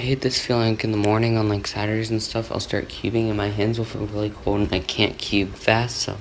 hate this feeling in the morning on like Saturdays and stuff. I'll start cubing and my hands will feel really cold and I can't cube fast, so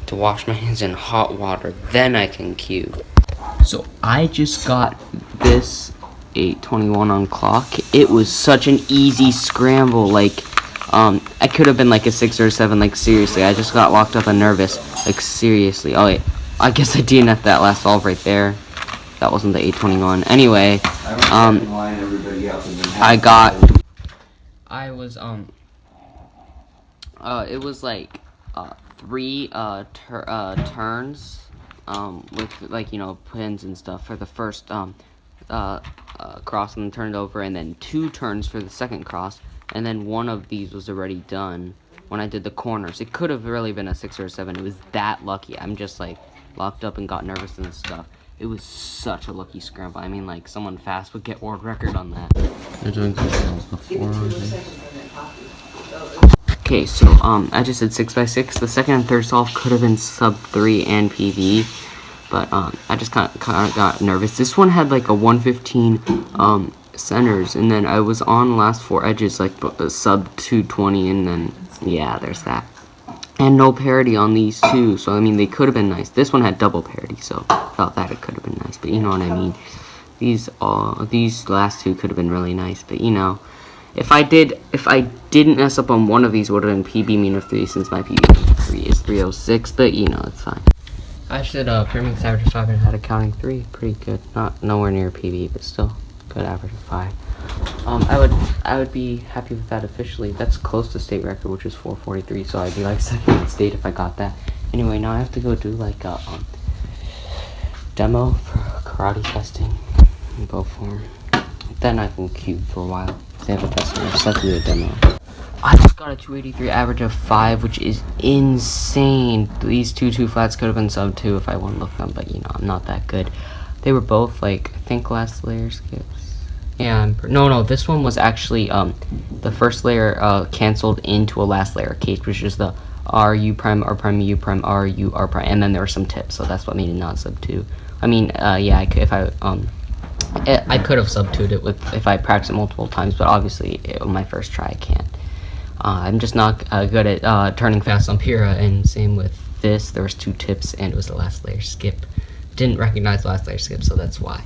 to wash my hands in hot water, then I can cube. So I just got this 8:21 on clock. It was such an easy scramble. Like I could have been like a 6 or a 7. Like seriously, I just got locked up and nervous. Like seriously. Oh wait, I guess I DNF'd that last solve right there. That wasn't the 8:21. Anyway, it was like 3 turns with like, you know, pins and stuff for the first cross, and then turned over, and then 2 turns for the second cross, and then one of these was already done when I did the corners. It could have really been a 6 or a 7. It was that lucky. I'm just like locked up and got nervous and stuff. It was such a lucky scramble. I mean, like, someone fast would get world record on that. They're doing controls before. Okay, so I just did 6x6. The second and third solve could have been sub 3 and PB, but I just kind of got nervous. This one had like a 115 centers, and then I was on the last 4 edges like sub 220, and then yeah, there's that. And no parity on these two, so I mean they could have been nice. This one had double parity, so I thought that it could have been nice, but you know what I mean. These last 2 could have been really nice, but you know, if I didn't mess up on one of these, would have been PB mean of 3, since my PB 3 is 306, but you know, it's fine. I should Pyra average of 5 and had a counting 3, pretty good. Not nowhere near PB, but still good average of 5. I would be happy with that officially. That's close to state record, which is 443, so I'd be like second in state if I got that. Anyway, now I have to go do like a demo for karate testing in bow form. Then I can cube for a while. They have a test, I just have to do a demo. I just got a 283 average of 5, which is insane. These two flats could have been sub 2 if I wouldn't look them, but you know, I'm not that good. They were both like, I think last layer skips. Yeah, no, this one was actually the first layer canceled into a last layer cage, which is the RU prime, R prime, U prime, RU, R prime, and then there were some tips, so that's what made it not sub 2. I mean, yeah, I could have sub 2'd it with if I practiced it multiple times, but obviously on my first try I can't. I'm just not good at turning fast on Pyra, and same with this. There was 2 tips and it was the last layer skip. Didn't recognize the last layer skip, so that's why.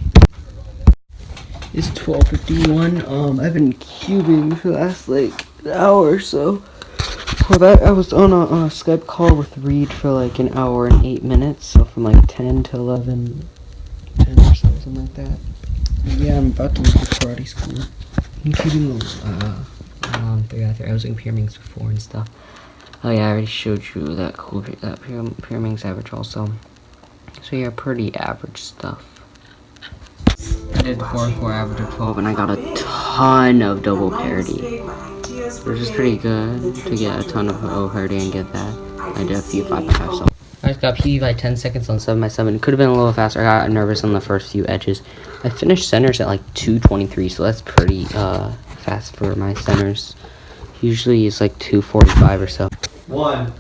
It's 12:51. I've been cubing for the last like an hour or so. For that, I was on a Skype call with Reed for like an hour and 8 minutes. So from like 10 to 11, 10 or something like that. Yeah, I'm about to leave the karate school. I'm cubing 3 I was doing Pyra before and stuff. Oh yeah, I already showed you that cool Pyra average also. So yeah, pretty average stuff. I did 4 average of 12, and I got a ton of double parity, which is pretty good to get a ton of double parity and get that. I did a few 5x5, so I just got PB by 10 seconds on 7x7. It could have been a little faster. I got nervous on the first few edges. I finished centers at like 2:23, so that's pretty fast for my centers. Usually it's like 2:45 or so. 1.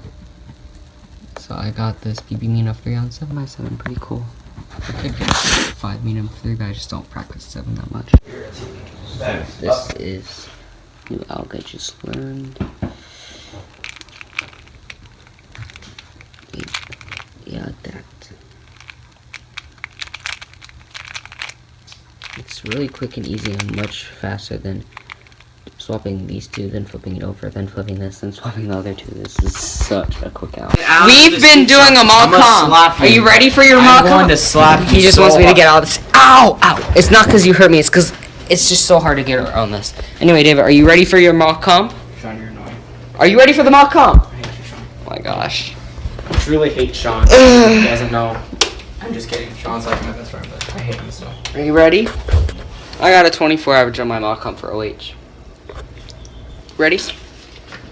So I got this PB mean of 3 on 7x7. Pretty cool. I could get 5 medium 3, but I just don't practice 7 that much. This is new alg I just learned. Yeah, that. It's really quick and easy and much faster than swapping these 2, then flipping it over, then flipping this, then swapping the other 2. This is such a quick out. We've been doing a mock comp. Are you ready for your mock comp? I'm going to slap you. He just wants me to get all this. Ow! Ow! It's not because you hurt me. It's because it's just so hard to get around this. Anyway, David, are you ready for your mock comp? Sean, you're annoying. Are you ready for the mock comp? I hate you, Sean. Oh my gosh. I truly hate Sean. He doesn't know. I'm just kidding. Sean's like my best friend, but I hate him so. Are you ready? I got a 24 average on my mock comp for OH. Ready?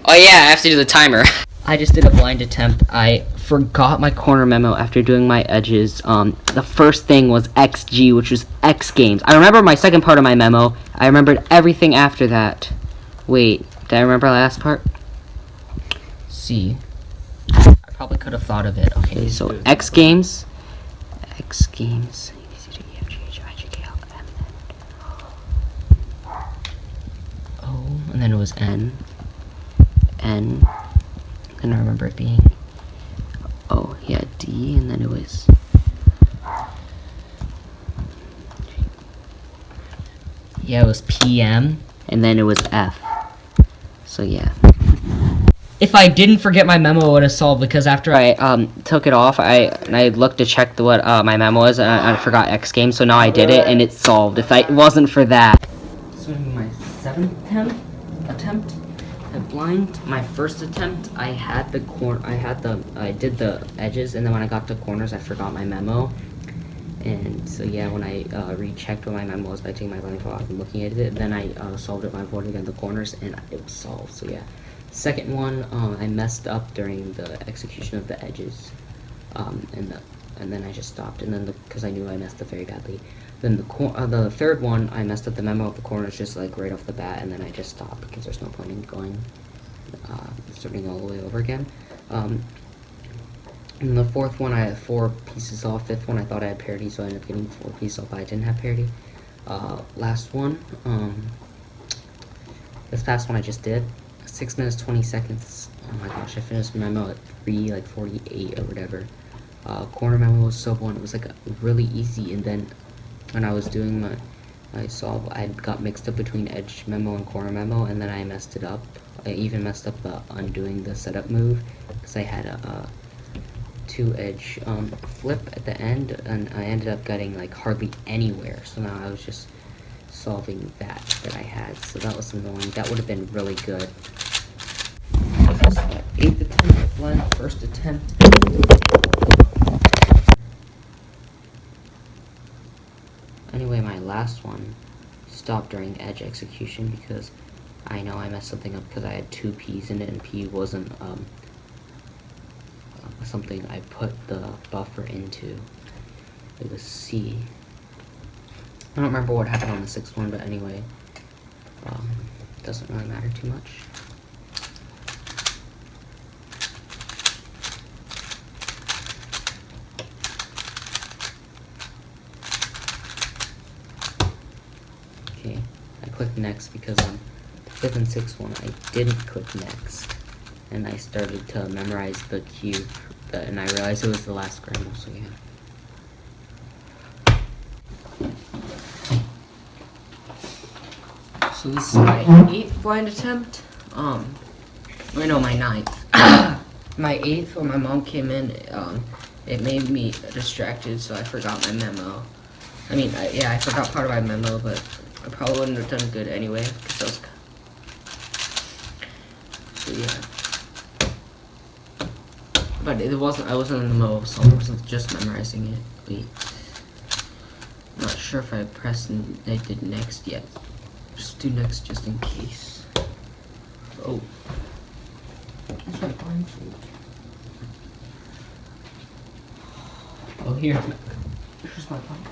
Oh yeah, I have to do the timer. I just did a blind attempt. I forgot my corner memo after doing my edges. The first thing was XG, which was X Games. I remember my second part of my memo. I remembered everything after that. Wait, did I remember the last part? C. I probably could have thought of it. Okay, so X Games. X Games. and then it was N. N. Then I remember it being, oh yeah, D, and then it was, yeah, it was PM, and then it was F. So yeah. If I didn't forget my memo, it would have solved, because after I took it off, I looked to check what my memo was, and I forgot X game, so now I did it, and it solved. If it wasn't for that. This would be my 7th attempt at blind. My first attempt, I did the edges, and then when I got to corners, I forgot my memo. And so yeah, when I rechecked what my memo was by taking my blindfold off and looking at it, then I solved it by avoiding the corners, and it was solved. So yeah. Second one, I messed up during the execution of the edges, and then I just stopped, and then because I knew I messed up very badly. Then the third one, I messed up the memo of the corners just like right off the bat, and then I just stopped because there's no point in going, starting all the way over again. And the fourth one, I had 4 pieces off. Fifth one, I thought I had parity, so I ended up getting 4 pieces off, but I didn't have parity. Last one, this past one I just did. 6 minutes 20 seconds. Oh my gosh, I finished memo at 3:48 or whatever. Corner memo was so blunt. It was like really easy, and then when I was doing my solve, I got mixed up between edge memo and corner memo, and then I messed it up. I even messed up the undoing the setup move because I had a 2-edge flip at the end, and I ended up getting like hardly anywhere. So now I was just solving that I had, so that was annoying. That would have been really good. 8th attempt, blind, 1st attempt. Anyway, my last one stopped during edge execution because I know I messed something up because I had 2 P's in it, and P wasn't something I put the buffer into. It was C. I don't remember what happened on the 6th one, but anyway, doesn't really matter too much. Okay, I clicked next because on the 5th and 6th one I didn't click next, and I started to memorize the cue, and I realized it was the last scramble, so yeah. So this is my 8th blind attempt. I know my 9th. My 8th, when my mom came in, it made me distracted, so I forgot my memo. I mean, yeah, I forgot part of my memo, but I probably wouldn't have done good anyway, because so yeah. But it wasn't, I wasn't in the mode, so I wasn't just memorizing it. Wait. I'm not sure if I pressed and I did next yet. Just do next just in case. Oh. Where's my blindfold? Oh, here's my blindfold.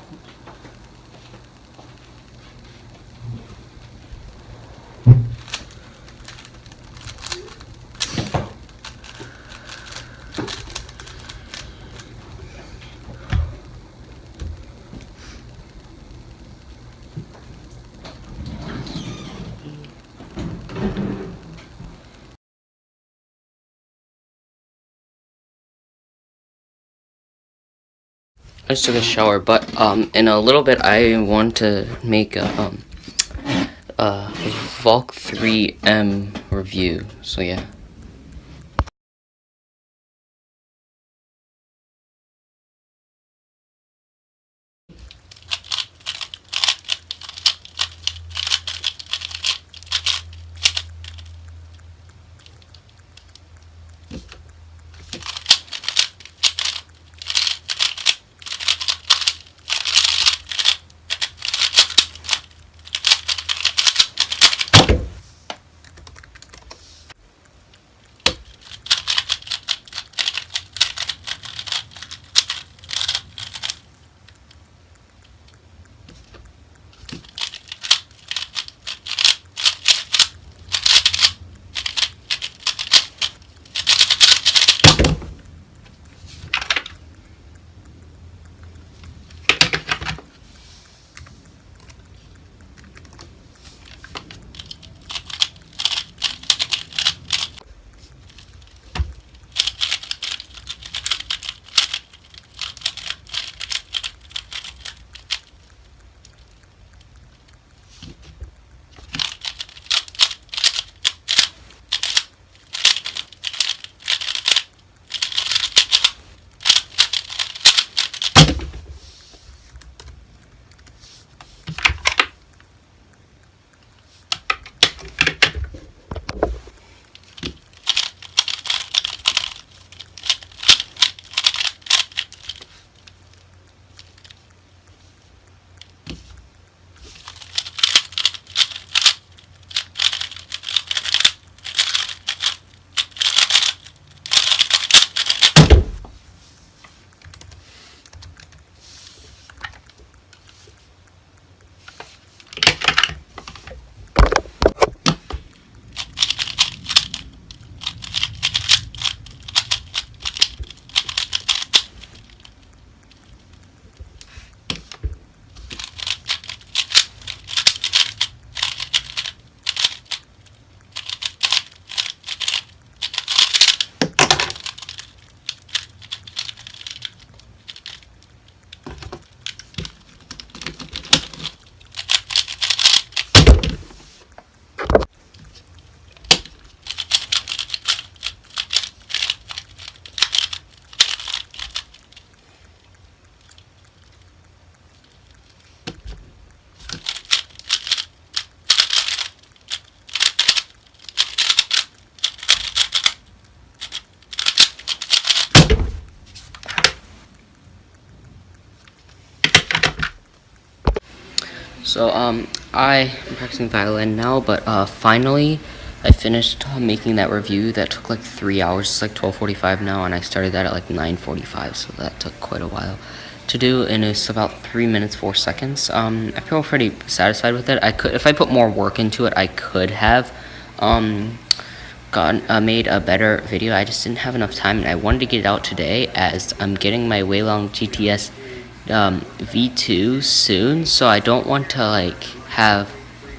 I just took a shower, but in a little bit I want to make a Valk 3M review. So yeah. So I'm practicing violin now, but finally I finished making that review that took like 3 hours. It's like 12:45 now, and I started that at like 9:45, so that took quite a while to do, and it's about 3 minutes 4 seconds. I feel pretty satisfied with it. I could, if I put more work into it, I could have made a better video. I just didn't have enough time, and I wanted to get it out today as I'm getting my Waylong GTS V2 soon, so I don't want to like have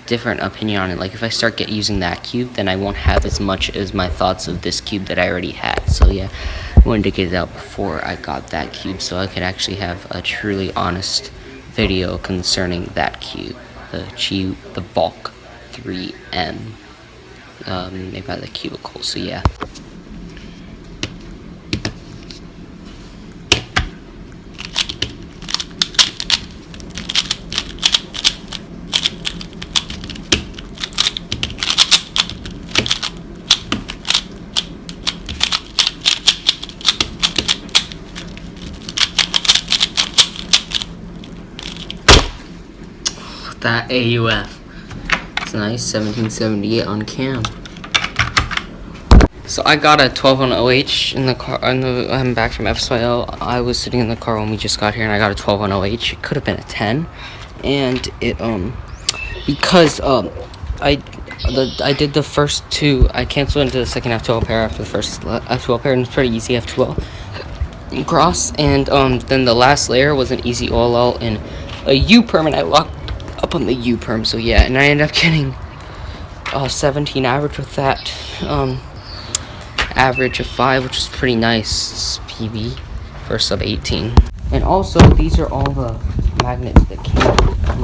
different opinion on it. Like if I start using that cube, then I won't have as much as my thoughts of this cube that I already had. So yeah, I wanted to get it out before I got that cube, so I could actually have a truly honest video concerning that cube, the Bulk 3M, made by the Cubicle. So yeah. That AUF. It's nice, 1778 on cam. So I got a 12 on OH in the car. I'm back from FSYL. I was sitting in the car when we just got here, and I got a 12 on OH. It could have been a 10, and it because I did the first two. I canceled into the second F2L pair after the first F2L pair, and it's pretty easy F2L cross. And then the last layer was an easy OLL and a U perm, and I locked up on the U perm. So yeah, and I ended up getting 17 average with that average of 5, which is pretty nice. PB for sub 18. And also these are all the magnets that came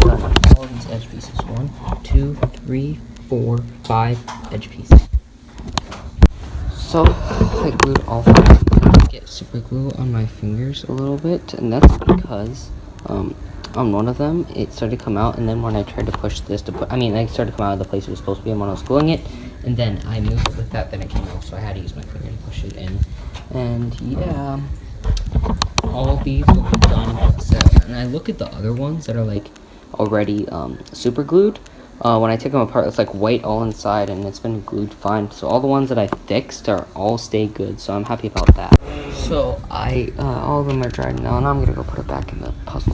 with all these edge pieces. 1, 2, 3, 4, 5 edge pieces. So I glued all 5. I get super glue on my fingers a little bit, and that's because on one of them it started to come out, and then when I tried to push this to put, I started to come out of the place it was supposed to be, and when I was gluing it, and then I moved it with that, then it came out, so I had to use my finger to push it in. And yeah, all of these will be done set. And I look at the other ones that are like already super glued. When I take them apart, it's like white all inside, and it's been glued fine. So all the ones that I fixed are all stay good, so I'm happy about that. So all of them are dried now, and I'm gonna go put it back in the puzzle.